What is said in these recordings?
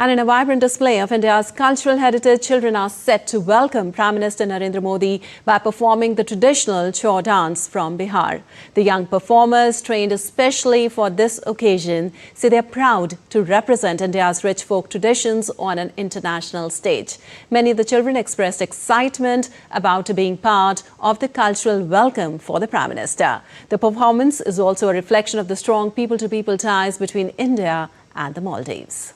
And in a vibrant display of India's cultural heritage, children are set to welcome Prime Minister Narendra Modi by performing the traditional Chau dance from Bihar. The young performers, trained especially for this occasion, say they are proud to represent India's rich folk traditions on an international stage. Many of the children expressed excitement about being part of the cultural welcome for the Prime Minister. The performance is also a reflection of the strong people-to-people ties between India and the Maldives.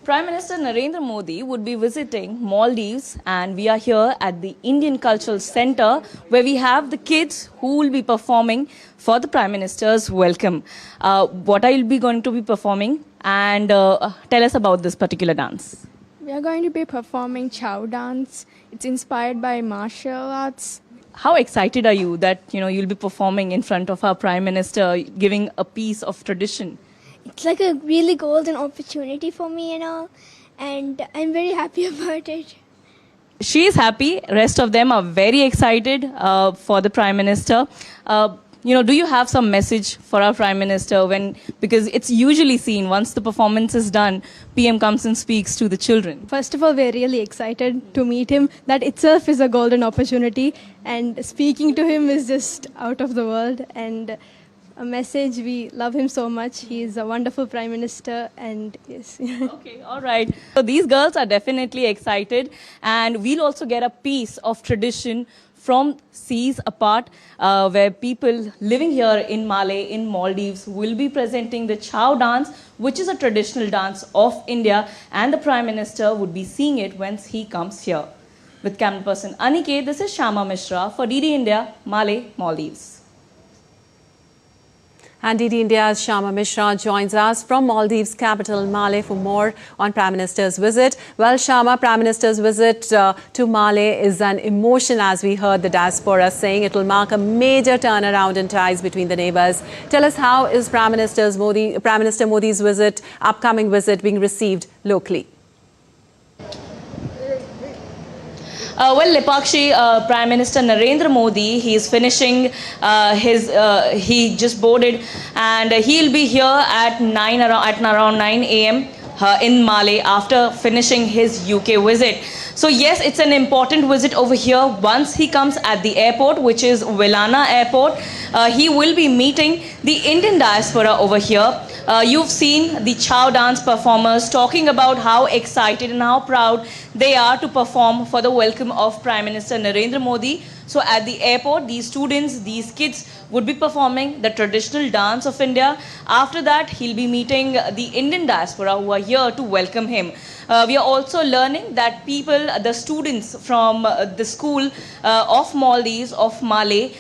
Prime Minister Narendra Modi would be visiting Maldives, and we are here at the Indian Cultural Center where we have the kids who will be performing for the Prime Minister's welcome. What are you going to be performing, and tell us about this particular dance. We are going to be performing Chau dance. It's inspired by martial arts. How excited are you that you'll be performing in front of our Prime Minister, giving a piece of tradition? It's like a really golden opportunity for me and all, and I'm very happy about it. She is happy. Rest of them are very excited for the Prime Minister. Do you have some message for our Prime Minister because it's usually seen once the performance is done, PM comes and speaks to the children? First of all, we're really excited to meet him. That itself is a golden opportunity, and speaking to him is just out of the world. And a message, we love him so much. He is a wonderful Prime Minister, and yes. Okay, all right. So these girls are definitely excited, and we'll also get a piece of tradition from seas apart, where people living here in Malé, in Maldives, will be presenting the Chau dance, which is a traditional dance of India, and the Prime Minister would be seeing it once he comes here. With camera person Aniket, this is Shama Mishra for DD India, Malé, Maldives. And DD India's Shama Mishra joins us from Maldives' capital, Malé, for more on Prime Minister's visit. Well, Shama, Prime Minister's visit to Malé is an emotion, as we heard the diaspora saying. It will mark a major turnaround in ties between the neighbours. Tell us, how is Prime Minister Modi's visit, upcoming visit, being received locally? Lepakshi, Prime Minister Narendra Modi, he is finishing he just boarded, and he'll be here at around 9 a.m. In Malé after finishing his UK visit. So yes, it's an important visit over here. Once he comes at the airport, which is Villana Airport, he will be meeting the Indian diaspora over here. You've seen the Chau dance performers talking about how excited and how proud they are to perform for the welcome of Prime Minister Narendra Modi. So at the airport, these students, these kids would be performing the traditional dance of India. After that, he'll be meeting the Indian diaspora who are here to welcome him. We are also learning that the students from the school of Maldives, of Malé,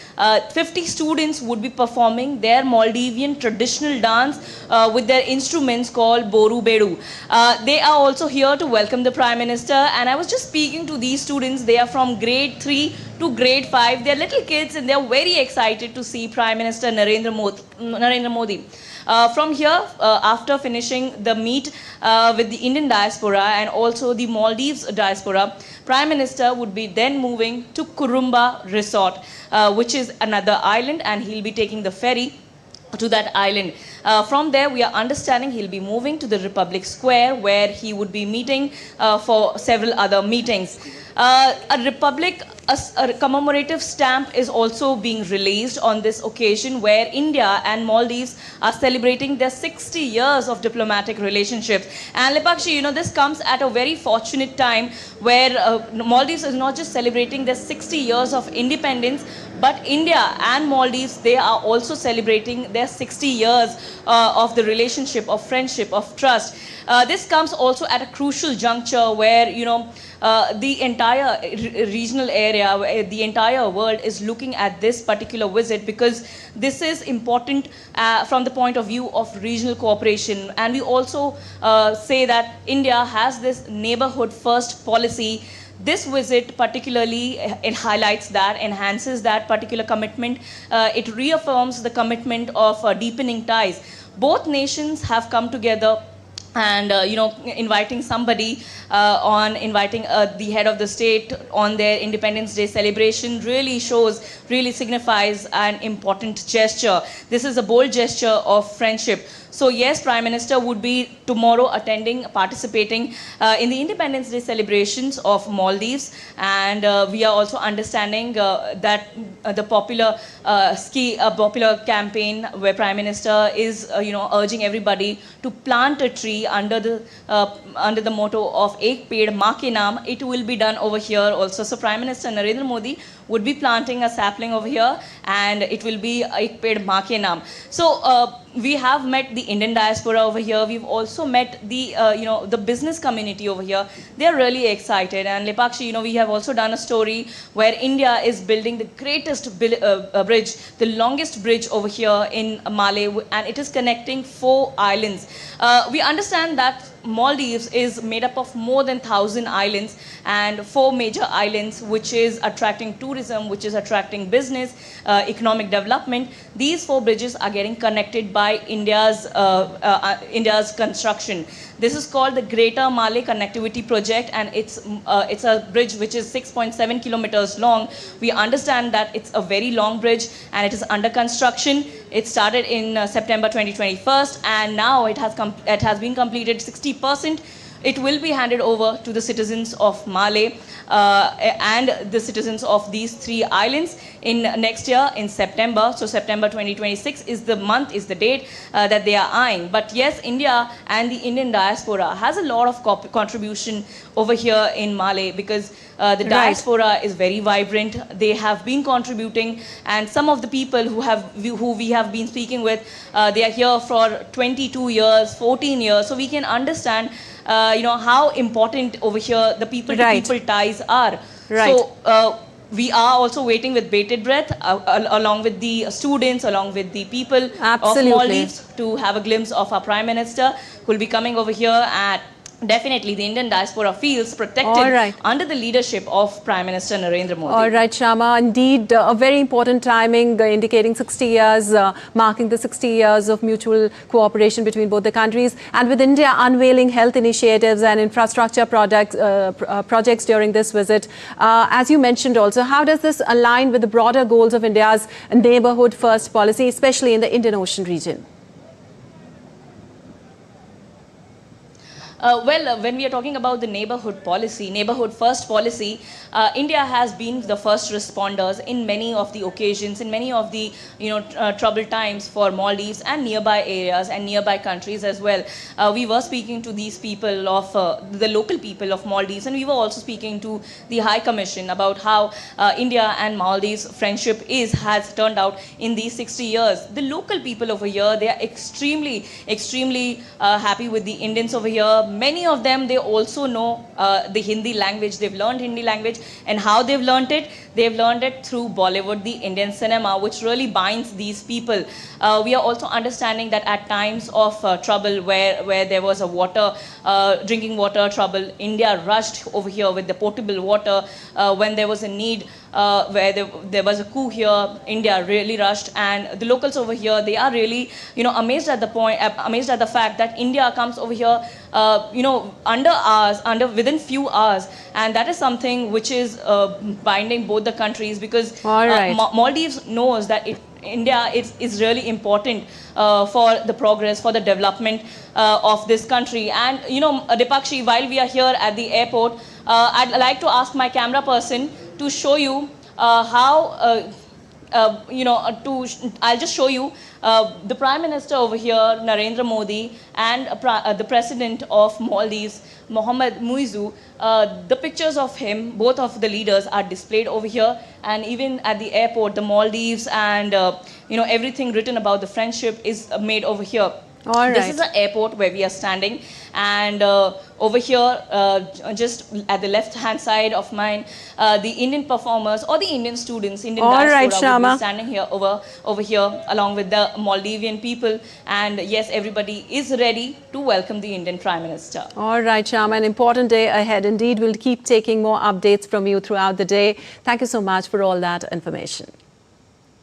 50 students would be performing their Maldivian traditional dance with their instruments called Boru Bedu. They are also here to welcome the Prime Minister, and I was just speaking to these students. They are from grade 3 to grade 5. They're little kids, and they're very excited to see Prime Minister Narendra Modi. From here, after finishing the meet with the Indian diaspora and also the Maldives diaspora, Prime Minister would be then moving to Kurumba Resort, which is another island, and he'll be taking the ferry to that island. From there, we are understanding he'll be moving to the Republic Square, where he would be meeting for several other meetings. A commemorative stamp is also being released on this occasion, where India and Maldives are celebrating their 60 years of diplomatic relationships. And Lepakshi, this comes at a very fortunate time where Maldives is not just celebrating their 60 years of independence, but India and Maldives, they are also celebrating their 60 years of the relationship, of friendship, of trust. This comes also at a crucial juncture where, the entire regional area, the entire world is looking at this particular visit, because this is important from the point of view of regional cooperation. And we also say that India has this neighborhood first policy. This visit particularly it highlights that, enhances that particular commitment. It reaffirms the commitment of deepening ties. Both nations have come together, and inviting somebody inviting the head of the state on their Independence Day celebration really signifies an important gesture. This is a bold gesture of friendship. So yes, Prime Minister would be tomorrow participating in the Independence Day celebrations of Maldives, and we are also understanding that the popular popular campaign where Prime Minister is urging everybody to plant a tree under the motto of Ek Ped Maa Ke Naam. It will be done over here also. So Prime Minister Narendra Modi would be planting a sapling over here, and it will be Ek Ped Maa Ke Naam. So we have met the Indian diaspora over here. We've also met the the business community over here. They're really excited. And Lepakshi, we have also done a story where India is building the greatest bridge, the longest bridge over here in Malé, and it is connecting 4 islands. We understand that Maldives is made up of more than 1,000 islands and 4 major islands, which is attracting tourism, which is attracting business, economic development. These 4 bridges are getting connected by India's construction. This is called the Greater Malé Connectivity Project, and it's a bridge which is 6.7 kilometers long. We understand that it's a very long bridge and it is under construction. It started in September 2021, and now it has been completed 60%. It will be handed over to the citizens of Malé and the citizens of these 3 islands in next year in September. So September 2026 is the month, is the date that they are eyeing. But yes, India and the Indian diaspora has a lot of contribution over here in Malé, because the diaspora is very vibrant. They have been contributing, and some of the people who we have been speaking with, they are here for 22 years, 14 years. So we can understand how important over here the people-to-people ties are. Right. So we are also waiting with bated breath, along with the students, along with the people of Maldives, to have a glimpse of our Prime Minister, who will be coming over here. At definitely, the Indian diaspora feels protected under the leadership of Prime Minister Narendra Modi. All right, Shama. Indeed, a very important timing, indicating 60 years, marking the 60 years of mutual cooperation between both the countries. And with India unveiling health initiatives and infrastructure projects during this visit, as you mentioned also, how does this align with the broader goals of India's neighborhood first policy, especially in the Indian Ocean region? When we are talking about the neighborhood first policy, India has been the first responders in many of the occasions, in many of the troubled times for Maldives and nearby areas and nearby countries as well. We were speaking to these people of the local people of Maldives, and we were also speaking to the High Commission about how India and Maldives friendship has turned out in these 60 years. The local people over here, they are extremely happy with the Indians over here. Many of them, they also know the Hindi language. They've learned Hindi language, and how they've learned it? They've learned it through Bollywood, the Indian cinema, which really binds these people. We are also understanding that at times of trouble, where there was a drinking water trouble, India rushed over here with the potable water. When there was a need, where there was a coup here, India really rushed, and the locals over here, they are really amazed at the fact that India comes over here within few hours, and that is something which is binding both the countries, because Maldives knows that India is really important for the progress, for the development of this country. And Dipakshi, while we are here at the airport, I'd like to ask my camera person to show you how I'll just show you the Prime Minister over here, Narendra Modi, and the President of Maldives, Mohammed Muizzu. The pictures of him, both of the leaders, are displayed over here, and even at the airport, the Maldives and everything written about the friendship is made over here. This is the airport where we are standing, and over here, just at the left-hand side of mine, the Indian performers or the Indian students, Indian diaspora, will be standing here over here along with the Maldivian people, and yes, everybody is ready to welcome the Indian Prime Minister. All right, Shama, an important day ahead. Indeed, we'll keep taking more updates from you throughout the day. Thank you so much for all that information.